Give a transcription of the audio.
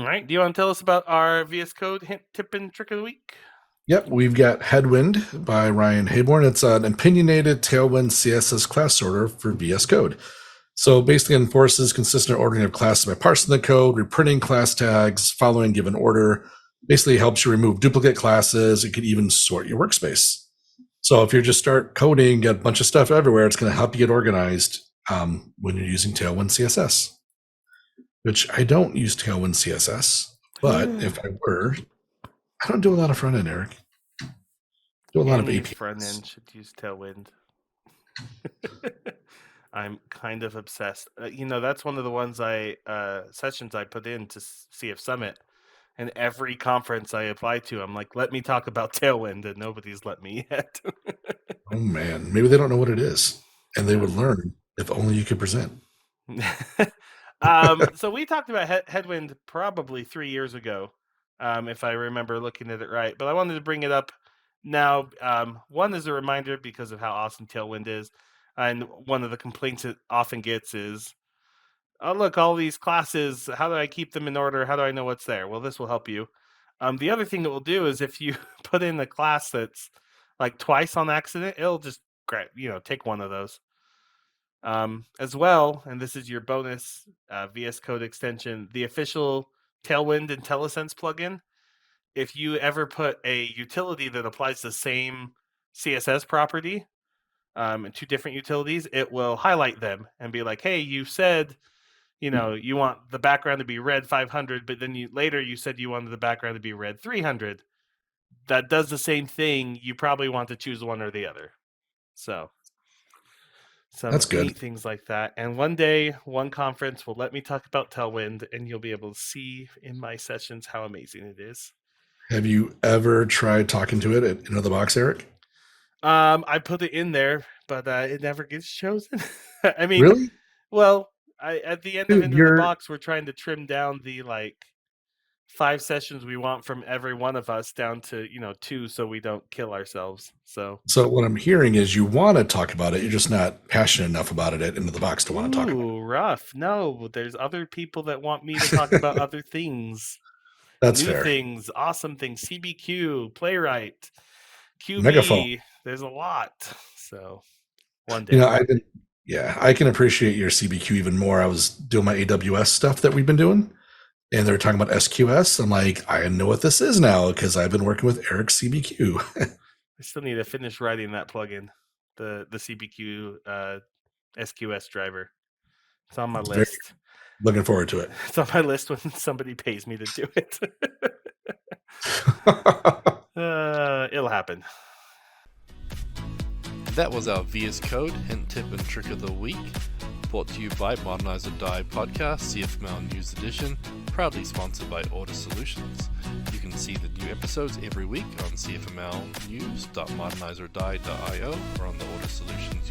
right. Do you want to tell us about our VS Code hint, tip, and trick of the week? Yep, we've got Headwind by Ryan Heybourn. It's an opinionated Tailwind CSS class sorter for VS Code. So basically enforces consistent ordering of classes by parsing the code, reprinting class tags, following given order. Basically helps you remove duplicate classes. It could even sort your workspace. So if you just start coding, get a bunch of stuff everywhere, it's going to help you get organized when you're using Tailwind CSS. Which I don't use Tailwind CSS, but if I were, I don't do a lot of front end, Eric. Do a lot of APIs. Front end should use Tailwind. I'm kind of obsessed. That's one of the ones sessions I put into CF Summit, and every conference I apply to, I'm like, let me talk about Tailwind, and nobody's let me yet. Oh man, maybe they don't know what it is, and they would learn if only you could present. So we talked about Headwind probably 3 years ago, if I remember looking at it right. But I wanted to bring it up now. One is a reminder because of how awesome Tailwind is. And one of the complaints it often gets is, oh, look, all these classes, how do I keep them in order? How do I know what's there? Well, this will help you. The other thing it will do is if you put in a class that's like twice on accident, it'll just take one of those. As well, and this is your bonus VS Code extension, the official Tailwind IntelliSense plugin. If you ever put a utility that applies the same CSS property in two different utilities, it will highlight them and be like, hey, you said, you want the background to be red 500, but then later you said you wanted the background to be red 300. That does the same thing. You probably want to choose one or the other. So that's good. Neat things like that. And one day, one conference will let me talk about Tailwind, and you'll be able to see in my sessions how amazing it is. Have you ever tried talking to it in the box, Eric? I put it in there, but it never gets chosen. I mean, really? Well, at the end of Into the Box, we're trying to trim down the 5 sessions we want from every one of us down to 2, so we don't kill ourselves. So what I'm hearing is you want to talk about it, you're just not passionate enough about it Into the Box to want to talk about it. Ooh, rough. No, there's other people that want me to talk about other things. That's New fair. things, awesome things, CBQ, Playwright, QB. Megaphone. There's a lot. So one day. I can appreciate your CBQ even more. I was doing my AWS stuff that we've been doing, and they were talking about SQS. I'm like, I know what this is now because I've been working with Eric's CBQ. I still need to finish writing that plugin, the CBQ SQS driver. It's on my list. Looking forward to it. It's on my list when somebody pays me to do it. It'll happen. That was our VS Code hint, tip, and trick of the week. Brought to you by Modernize or Die Podcast, CFML News Edition, proudly sponsored by Order Solutions. You can see the new episodes every week on cfmlnews.modernizeordie.io or on the Order Solutions